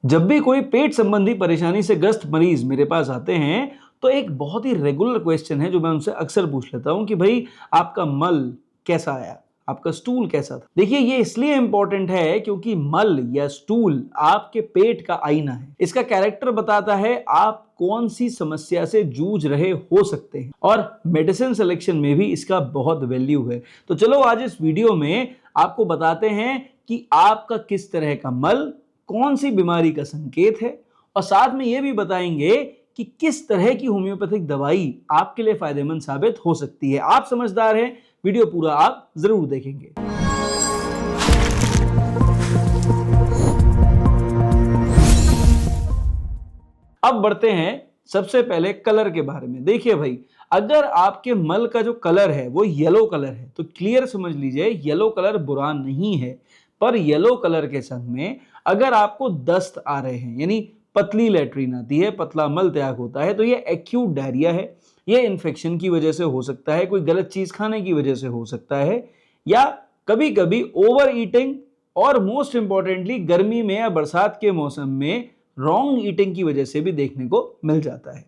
जब भी कोई पेट संबंधी परेशानी से ग्रस्त मरीज मेरे पास आते हैं तो एक बहुत ही रेगुलर क्वेश्चन है जो मैं उनसे अक्सर पूछ लेता हूं कि भाई आपका मल कैसा आया, आपका स्टूल कैसा था। देखिए ये इसलिए इंपॉर्टेंट है क्योंकि मल या स्टूल आपके पेट का आईना है। इसका कैरेक्टर बताता है आप कौन सी समस्या से जूझ रहे हो सकते हैं और मेडिसिन सिलेक्शन में भी इसका बहुत वैल्यू है। तो चलो आज इस वीडियो में आपको बताते हैं कि आपका किस तरह का मल कौन सी बीमारी का संकेत है और साथ में यह भी बताएंगे कि किस तरह की होम्योपैथिक दवाई आपके लिए फायदेमंद साबित हो सकती है। आप समझदार हैं, वीडियो पूरा आप जरूर देखेंगे। अब बढ़ते हैं सबसे पहले कलर के बारे में। देखिए भाई, अगर आपके मल का जो कलर है वो येलो कलर है तो क्लियर समझ लीजिए येलो कलर बुरा नहीं है, पर येलो कलर के संग में अगर आपको दस्त आ रहे हैं यानी पतली लैट्रिन आती है, पतला मल त्याग होता है, तो ये एक्यूट डायरिया है। ये इन्फेक्शन की वजह से हो सकता है, कोई गलत चीज खाने की वजह से हो सकता है, या कभी कभी ओवर ईटिंग और मोस्ट इंपॉर्टेंटली गर्मी में या बरसात के मौसम में रॉन्ग ईटिंग की वजह से भी देखने को मिल जाता है।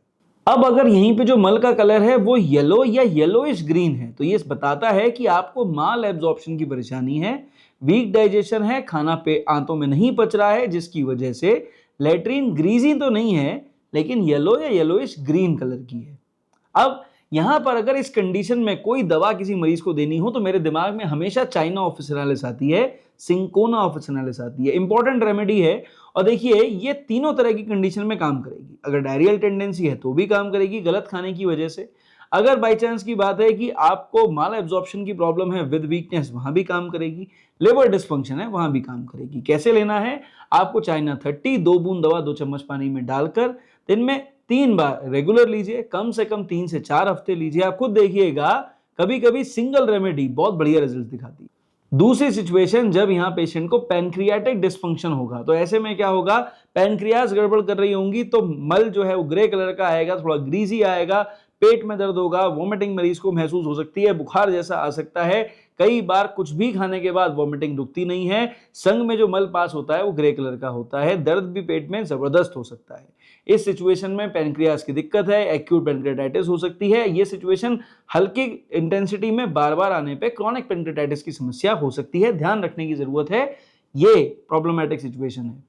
अब अगर यहीं पे जो मल का कलर है वो येलो या येलोइश ग्रीन है तो ये बताता है कि आपको माल एब्जॉर्प्शन की परेशानी है, वीक डाइजेशन है, खाना पे आंतों में नहीं पच रहा है, जिसकी वजह से लैट्रिन ग्रीजी तो नहीं है लेकिन येलो या येलोइश ग्रीन कलर की है। अब यहां पर अगर इस कंडीशन में कोई दवा किसी मरीज को देनी हो तो मेरे दिमाग में हमेशा चाइना ऑफिसिनालिस आती है, सिंकोना ऑफिसिनालिस आती है। इंपॉर्टेंट रेमेडी है और देखिए ये तीनों तरह की कंडीशन में काम करेगी। अगर डायरियल टेंडेंसी है तो भी काम करेगी गलत खाने की वजह से, अगर बाई चांस की बात है कि आपको माल एब्जॉर्प्शन की प्रॉब्लम है विद वीकनेस, वहां भी काम करेगी, लिवर डिस्फंक्शन है वहां भी काम करेगी। कैसे लेना है, आपको चाइना 30 2 बूंद दवा 2 चम्मच पानी में डालकर दिन में 3 बार रेगुलर लीजिए, कम से कम 3 से 4 हफ्ते लीजिए। आप खुद देखिएगा कभी कभी सिंगल रेमेडी बहुत बढ़िया रिजल्ट दिखाती है। दूसरी सिचुएशन, जब यहां पेशेंट को पैनक्रियाटिक डिस्फंक्शन होगा तो ऐसे में क्या होगा, पैनक्रियाज गड़बड़ कर रही होंगी तो मल जो है वो ग्रे कलर का आएगा, थोड़ा ग्रीजी आएगा, पेट में दर्द होगा, वॉमिटिंग मरीज को महसूस हो सकती है, बुखार जैसा आ सकता है, कई बार कुछ भी खाने के बाद वॉमिटिंग रुकती नहीं है, संग में जो मल पास होता है वो ग्रे कलर का होता है, दर्द भी पेट में जबरदस्त हो सकता है। इस सिचुएशन में पैनक्रियाज की दिक्कत है, एक्यूट पैनक्रियाटाइटिस हो सकती है। ये सिचुएशन हल्की इंटेंसिटी में बार बार आने पे क्रॉनिक पैनक्रियाटाइटिस की समस्या हो सकती है, ध्यान रखने की जरूरत है, ये प्रॉब्लमैटिक सिचुएशन है।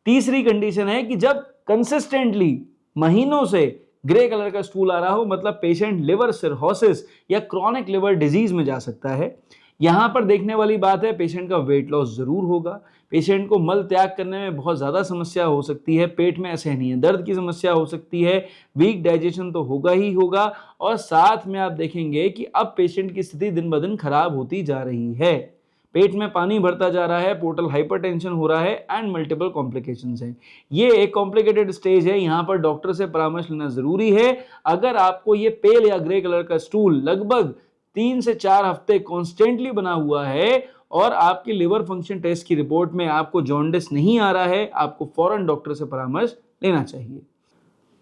तीसरी कंडीशन है कि जब कंसिस्टेंटली महीनों से ग्रे कलर का स्टूल आ रहा हो, मतलब पेशेंट लिवर सिरहोसिस या क्रॉनिक लिवर डिजीज में जा सकता है। यहां पर देखने वाली बात है पेशेंट का वेट लॉस जरूर होगा, पेशेंट को मल त्याग करने में बहुत ज्यादा समस्या हो सकती है, पेट में असहनीय दर्द की समस्या हो सकती है, वीक डाइजेशन तो होगा ही होगा, और साथ में आप देखेंगे कि अब पेशेंट की स्थिति दिन ब दिन खराब होती जा रही है, पेट में पानी भरता जा रहा है, पोर्टल हाइपरटेंशन हो रहा है एंड मल्टीपल कॉम्प्लिकेशंस हैं। ये एक कॉम्प्लिकेटेड स्टेज है, यहां पर डॉक्टर से परामर्श लेना जरूरी है। अगर आपको ये पेल या ग्रे कलर का स्टूल लगभग 3 से 4 हफ्ते कॉन्स्टेंटली बना हुआ है और आपकी लिवर फंक्शन टेस्ट की रिपोर्ट में आपको जॉन्डिस नहीं आ रहा है, आपको फौरन डॉक्टर से परामर्श लेना चाहिए।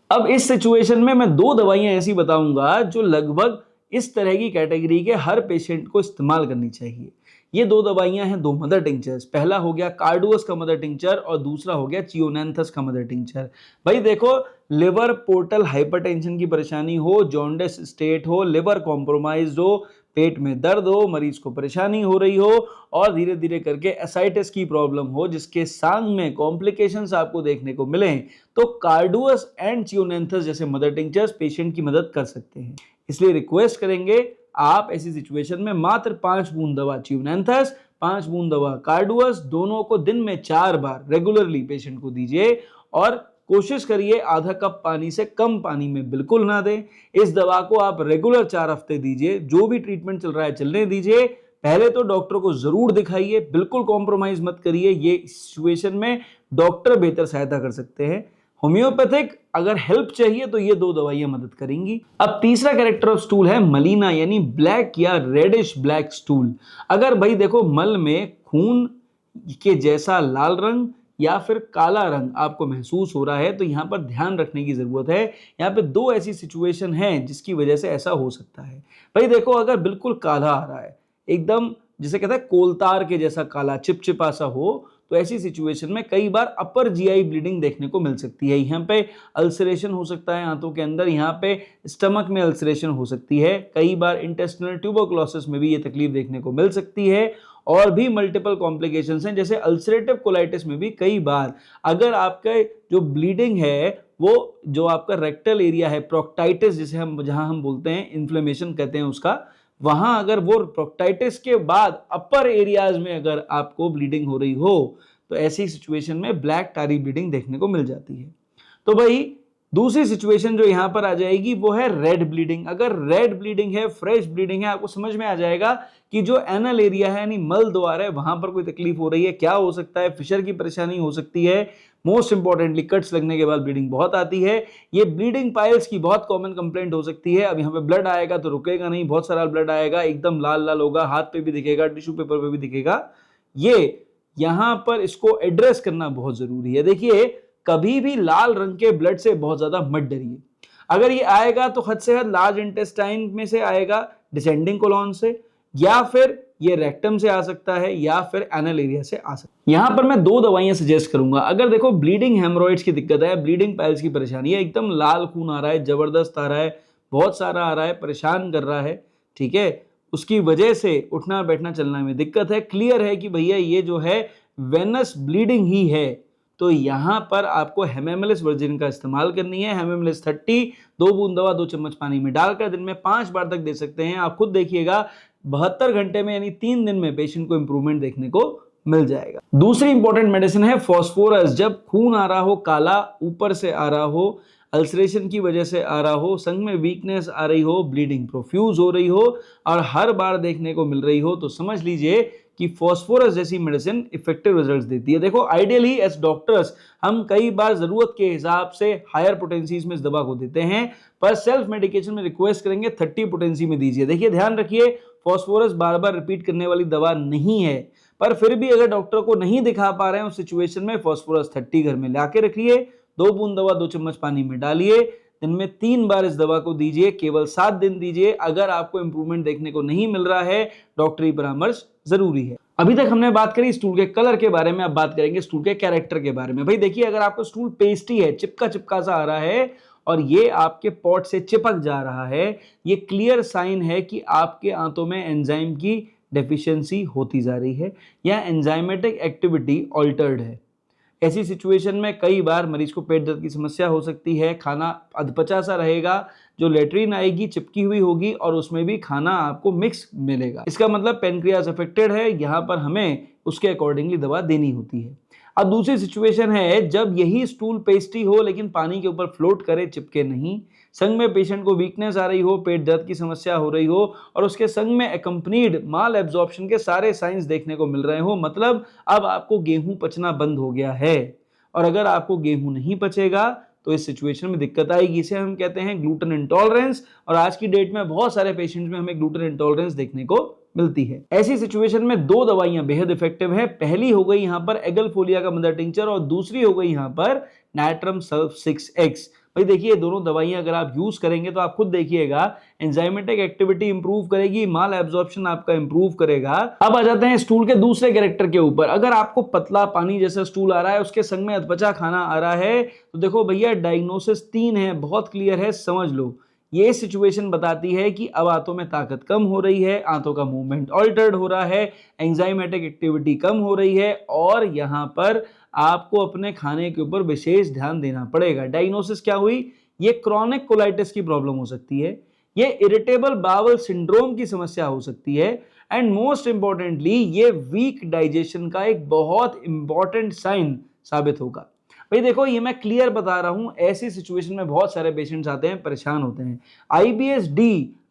अब इस सिचुएशन में मैं 2 दवाइयां ऐसी बताऊंगा जो लगभग इस तरह की कैटेगरी के हर पेशेंट को इस्तेमाल करनी चाहिए। ये 2 दवाइयां हैं 2 मदर टिंचर्स। पहला हो गया कार्डुअस का मदर टिंचर और दूसरा हो गया चियोनैंथस का मदर टिंचर। भाई देखो, लिवर पोर्टल हाइपरटेंशन की परेशानी हो, जॉन्डिस स्टेट हो, लिवर कॉम्प्रोमाइज हो, पेट में दर्द हो, मरीज को परेशानी हो रही हो और धीरे धीरे करके एसाइटिस की प्रॉब्लम हो जिसके सांग में कॉम्प्लिकेशंस आपको देखने को मिले, तो कार्डुअस एंड चियोनैंथस जैसे मदर टिंचर्स पेशेंट की मदद कर सकते हैं। इसलिए रिक्वेस्ट करेंगे आप ऐसी सिचुएशन में मात्र 5 बूंद दवा चियोनैंथस, 5 बूंद दवा कार्डुअस, दोनों को दिन में 4 बार रेगुलरली पेशेंट को दीजिए और कोशिश करिए आधा कप पानी से कम पानी में बिल्कुल ना दें। इस दवा को आप रेगुलर 4 हफ्ते दीजिए, जो भी ट्रीटमेंट चल रहा है चलने दीजिए। पहले तो डॉक्टर को जरूर दिखाइए, बिल्कुल कॉम्प्रोमाइज मत करिए, ये सिचुएशन में डॉक्टर बेहतर सहायता कर सकते हैं। होम्योपैथिक अगर हेल्प चाहिए तो ये 2 दवाइयां मदद करेंगी। अब तीसरा कैरेक्टर ऑफ स्टूल है मलीना यानी ब्लैक या रेडिश ब्लैक स्टूल। अगर भाई देखो मल में खून के जैसा लाल रंग या फिर काला रंग आपको महसूस हो रहा है तो यहां पर ध्यान रखने की जरूरत है। यहां पे 2 ऐसी सिचुएशन हैं जिसकी वजह से ऐसा हो सकता है। भाई देखो, अगर बिल्कुल काला आ रहा है, एकदम जिसे कहते हैं कोलतार के जैसा काला चिपचिपा सा हो, तो ऐसी सिचुएशन में कई बार अपर जीआई ब्लीडिंग देखने को मिल सकती है। यहाँ पे अल्सरेशन हो सकता है आंतों के अंदर, यहाँ पे स्टमक में अल्सरेशन हो सकती है, कई बार इंटेस्टिनल ट्यूबरकुलोसिस में भी ये तकलीफ देखने को मिल सकती है, और भी मल्टीपल कॉम्प्लिकेशंस हैं जैसे अल्सरेटिव कोलाइटिस में भी कई बार अगर आपका जो ब्लीडिंग है वो जो आपका रेक्टल एरिया है, प्रोक्टाइटिस जिसे हम जहां हम बोलते हैं इन्फ्लेमेशन कहते हैं उसका, वहां अगर वो प्रोक्टाइटिस के बाद अपर एरियाज में अगर आपको ब्लीडिंग हो रही हो तो ऐसी सिचुएशन में ब्लैक टारी ब्लीडिंग देखने को मिल जाती है। तो भाई दूसरी सिचुएशन जो यहां पर आ जाएगी वो है रेड ब्लीडिंग। अगर रेड ब्लीडिंग है, फ्रेश ब्लीडिंग है, आपको समझ में आ जाएगा कि जो एनल एरिया है यानी मल द्वार है वहां पर कोई तकलीफ हो रही है। क्या हो सकता है? फिशर की परेशानी हो सकती है, मोस्ट इंपॉर्टेंटली कट्स लगने के बाद ब्लीडिंग बहुत आती है। ये ब्लीडिंग पाइल्स की बहुत कॉमन कंप्लेंट हो सकती है। अब यहाँ पे ब्लड आएगा तो रुकेगा नहीं, बहुत सारा ब्लड आएगा, एकदम लाल लाल होगा, हाथ पे भी दिखेगा, टिश्यू पेपर पे भी दिखेगा। ये यहाँ पर इसको एड्रेस करना बहुत जरूरी है। देखिए कभी भी लाल रंग के ब्लड से बहुत ज्यादा मत डरिए। अगर ये आएगा तो हद से हद लार्ज इंटेस्टाइन में से आएगा, डिसेंडिंग कोलॉन से, या फिर ये रेक्टम से आ सकता है, या फिर एनल एरिया से आ सकता है। यहां पर मैं दो दवाइयां सजेस्ट करूंगा। अगर देखो ब्लीडिंग हेमोरॉइड्स की दिक्कत है, ब्लीडिंग पाइल्स की परेशानी है, एकदम लाल खून आ रहा है, जबरदस्त आ रहा है, बहुत सारा आ रहा है, परेशान कर रहा है, ठीक है, उसकी वजह से उठना बैठना चलना में दिक्कत है, क्लियर है कि भैया ये जो है वेनस ब्लीडिंग ही है, तो यहां पर आपको हेमेमेलिस वर्जिन का इस्तेमाल करनी है। हेमेमेलिस 30 2 बूंद दवा 2 चम्मच पानी में डालकर दिन में 5 बार तक दे सकते हैं। आप खुद देखिएगा 72 घंटे में यानी 3 दिन में पेशेंट को इंप्रूवमेंट देखने को मिल जाएगा। दूसरी इंपॉर्टेंट मेडिसिन है फास्फोरस। जब खून आ रहा हो, काला ऊपर से आ रहा हो, अल्सरेशन की वजह से आ रहा हो, संग में वीकनेस आ रही हो, ब्लीडिंग प्रोफ्यूज हो रही हो और हर बार देखने को मिल रही हो, तो समझ लीजिए कि फास्फोरस जैसी मेडिसिन इफेक्टिव रिजल्ट्स देती है। देखो आइडियली एज डॉक्टर्स हम कई बार जरूरत के हिसाब से हायर पोटेंसीज में इस दवा को देते हैं, पर सेल्फ मेडिकेशन में रिक्वेस्ट करेंगे 30 पोटेंसी में दीजिए। देखिए ध्यान रखिए फास्फोरस बार बार रिपीट करने वाली दवा नहीं है, पर फिर भी अगर डॉक्टर को नहीं दिखा पा रहे हैं उस सिचुएशन में फास्फोरस 30 घर में लाके रखिए, 2 बूंद दवा 2 चम्मच पानी में डालिए, दिन में 3 बार इस दवा को दीजिए, केवल 7 दिन दीजिए। अगर आपको इंप्रूवमेंट देखने को नहीं मिल रहा है डॉक्टरी परामर्श जरूरी है। अभी तक हमने बात करी स्टूल के कलर के बारे में, अब बात करेंगे स्टूल के कैरेक्टर के बारे में। भाई देखिए अगर आपका स्टूल पेस्टी है, चिपका चिपका सा आ रहा है और ये आपके पॉट से चिपक जा रहा है, ये क्लियर साइन है कि आपके आंतों में एंजाइम की डेफिशिएंसी होती जा रही है या एंजाइमेटिक एक्टिविटी ऑल्टर्ड है। ऐसी सिचुएशन में कई बार मरीज को पेट दर्द की समस्या हो सकती है, खाना अधपचा सा रहेगा, जो लेट्रिन आएगी चिपकी हुई होगी और उसमें भी खाना आपको मिक्स मिलेगा। इसका मतलब पेनक्रियाज अफेक्टेड है, यहाँ पर हमें उसके अकॉर्डिंगली दवा देनी होती है। अब दूसरी सिचुएशन है जब यही स्टूल पेस्टी हो लेकिन पानी के ऊपर फ्लोट करे, चिपके नहीं, संग में पेशेंट को वीकनेस आ रही हो, पेट दर्द की समस्या हो रही हो और उसके संग में एकम्पनीड माल एब्जॉर्प्शन के सारे साइंस देखने को मिल रहे हो, मतलब अब आपको गेहूं पचना बंद हो गया है। और अगर आपको गेहूं नहीं पचेगा तो इस सिचुएशन में दिक्कत आएगी। इसे हम कहते हैं ग्लूटेन इंटॉलरेंस, और आज की डेट में बहुत सारे पेशेंट्स में हमें ग्लूटेन इंटॉलरेंस देखने को मिलती है। ऐसी सिचुएशन में 2 दवाइयां बेहद इफेक्टिव है। पहली हो गई यहां पर एगलफोलिया का मदर टिंचर और दूसरी हो गई यहां पर नाइट्रम सल्फ 6x। भाई देखिए दोनों दवाइयां अगर आप यूज करेंगे तो आप खुद देखिएगा एंजाइमेटिक एक्टिविटी इंप्रूव करेगी, माल एब्जॉर्प्शन आपका इंप्रूव करेगा। अब आ जाते हैं स्टूल के दूसरे कैरेक्टर के ऊपर। अगर आपको पतला पानी जैसा स्टूल आ रहा है, उसके संग में अधपचा खाना आ रहा है, तो देखो भैया डायग्नोसिस 3 है, बहुत क्लियर है, समझ लो। ये सिचुएशन बताती है कि अब आंतों में ताकत कम हो रही है, आंतों का मूवमेंट ऑल्टर्ड हो रहा है, एंजाइमेटिक एक्टिविटी कम हो रही है और यहाँ पर आपको अपने खाने के ऊपर विशेष ध्यान देना पड़ेगा। डायग्नोसिस क्या हुई? ये क्रॉनिक कोलाइटिस की प्रॉब्लम हो सकती है, ये इरिटेबल बावल सिंड्रोम की समस्या हो सकती है, एंड मोस्ट इंपॉर्टेंटली ये वीक डाइजेशन का एक बहुत इंपॉर्टेंट साइन साबित होगा। भाई देखो ये मैं क्लियर बता रहा हूं, ऐसी सिचुएशन में बहुत सारे पेशेंट्स आते हैं, परेशान होते हैं। IBS-D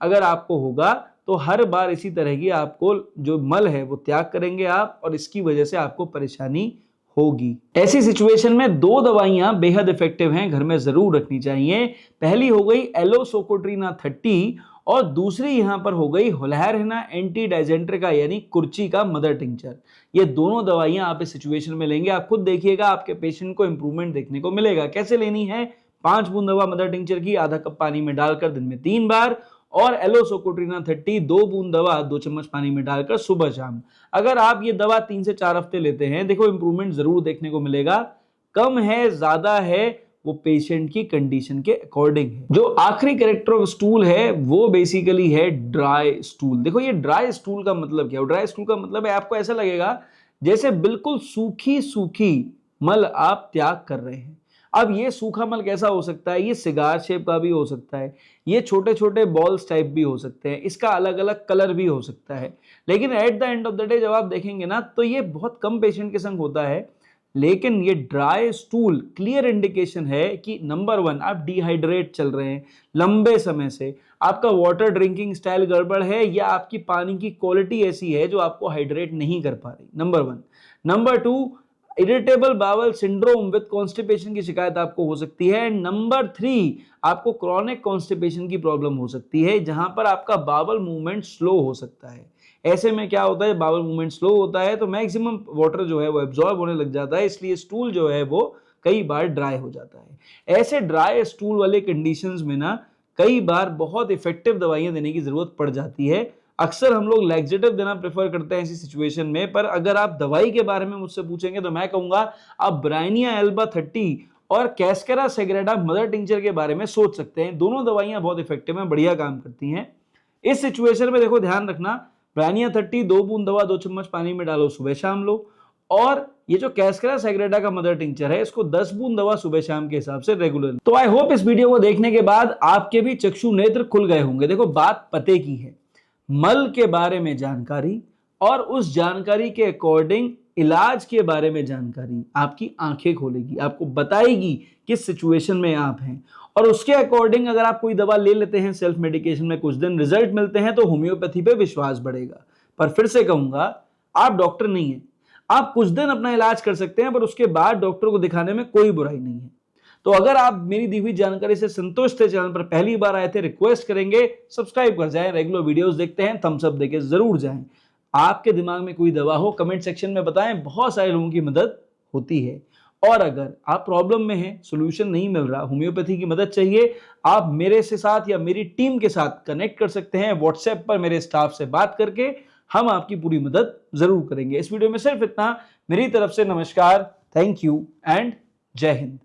अगर आपको होगा तो हर बार इसी तरह की आपको जो मल है वो त्याग करेंगे आप, और इसकी वजह से आपको परेशानी होगी। ऐसी सिचुएशन में 2 दवाइयां बेहद इफेक्टिव हैं, घर में जरूर रखनी चाहिए। पहली हो गई एलोसोकोट्रिना 30 और दूसरी यहां पर हो गई होलैरिना एंटी डाइजेंट्रिका यानी कुर्ची का मदर टिंचर। ये दोनों दवाइयां आप इस सिचुएशन में लेंगे, आप खुद देखिएगा आपके पेशेंट को इंप्रूवमेंट देखने को मिलेगा। कैसे लेनी है? 5 बूंद दवा मदर टिंचर की आधा कप पानी में डालकर दिन में 3 बार, और एलोसोकोट्रिना 30 2 बूंद दवा 2 चम्मच पानी में डालकर सुबह शाम। अगर आप ये दवा 3 से 4 हफ्ते लेते हैं, देखो इंप्रूवमेंट जरूर देखने को मिलेगा। कम है ज्यादा है वो पेशेंट की कंडीशन के अकॉर्डिंग है। जो आखिरी कैरेक्टर ऑफ स्टूल है वो बेसिकली है ड्राई स्टूल। देखो ये ड्राई स्टूल का मतलब क्या है? ड्राई स्टूल का मतलब है आपको ऐसा लगेगा जैसे बिल्कुल सूखी सूखी मल आप त्याग कर रहे हैं। अब ये सूखा मल कैसा हो सकता है? ये सिगार शेप का भी हो सकता है, ये छोटे छोटे बॉल्स टाइप भी हो सकते हैं, इसका अलग अलग कलर भी हो सकता है। लेकिन at the end of the day जब आप देखेंगे ना तो ये बहुत कम पेशेंट के संग होता है। लेकिन ये ड्राई स्टूल क्लियर इंडिकेशन है कि नंबर 1 आप डिहाइड्रेट चल रहे हैं लंबे समय से, आपका वाटर ड्रिंकिंग स्टाइल गड़बड़ है या आपकी पानी की क्वालिटी ऐसी है जो आपको हाइड्रेट नहीं कर पा रही, number 1। Number 2, irritable bowel syndrome with constipation की शिकायत आपको हो सकती है। नंबर 3, आपको क्रॉनिक कॉन्स्टिपेशन की प्रॉब्लम हो सकती है जहां पर आपका बावल मूवमेंट स्लो हो सकता है। ऐसे में क्या होता है, बावल मूवमेंट स्लो होता है तो मैक्सिमम वाटर जो है वो एब्जॉर्ब होने लग जाता है, इसलिए स्टूल जो है वो कई बार ड्राई हो जाता है। ऐसे ड्राई स्टूल वाले कंडीशंस में ना कई बार बहुत इफेक्टिव दवाइयां देने की जरूरत पड़ जाती है। अक्सर हम लोग लैक्सेटिव देना प्रेफर करते हैं ऐसी सिचुएशन में, पर अगर आप दवाई के बारे में मुझसे पूछेंगे तो मैं कहूंगा आप ब्राइनिया एल्बा 30 और कैस्केरा सेग्रेडा मदर टिंचर के बारे में सोच सकते हैं। दोनों दवाइयां बहुत इफेक्टिव हैं, बढ़िया काम करती हैं। इस सिचुएशन में देखो ध्यान रखना, ब्राइनिया 30 2 बूंद दवा 2 चम्मच पानी में डालो, सुबह शाम लो। और ये जो कैस्केरा सेग्रेडा का मदर टिंचर है इसको 10 बूंद दवा सुबह शाम के हिसाब से रेगुलर। तो आई होप इस वीडियो को देखने के बाद आपके भी चक्षु नेत्र खुल गए होंगे। देखो बात पते की है, मल के बारे में जानकारी और उस जानकारी के अकॉर्डिंग इलाज के बारे में जानकारी आपकी आंखें खोलेगी, आपको बताएगी किस सिचुएशन में आप हैं। और उसके अकॉर्डिंग अगर आप कोई दवा ले लेते हैं सेल्फ मेडिकेशन में, कुछ दिन रिजल्ट मिलते हैं तो होम्योपैथी पे विश्वास बढ़ेगा। पर फिर से कहूंगा, आप डॉक्टर नहीं है, आप कुछ दिन अपना इलाज कर सकते हैं पर उसके बाद डॉक्टर को दिखाने में कोई बुराई नहीं है। तो अगर आप मेरी दी हुई जानकारी से संतुष्ट थे, चैनल पर पहली बार आए थे, रिक्वेस्ट करेंगे सब्सक्राइब कर जाएं, रेगुलर वीडियोस देखते हैं, थम्स अप देके जरूर जाएं। आपके दिमाग में कोई दवा हो कमेंट सेक्शन में बताएं, बहुत सारे लोगों की मदद होती है। और अगर आप प्रॉब्लम में हैं, सॉल्यूशन नहीं मिल रहा, होम्योपैथी की मदद चाहिए, आप मेरे से साथ या मेरी टीम के साथ कनेक्ट कर सकते हैं व्हाट्सएप पर मेरे स्टाफ से बात करके, हम आपकी पूरी मदद जरूर करेंगे। इस वीडियो में सिर्फ इतना, मेरी तरफ से नमस्कार, थैंक यू एंड जय हिंद।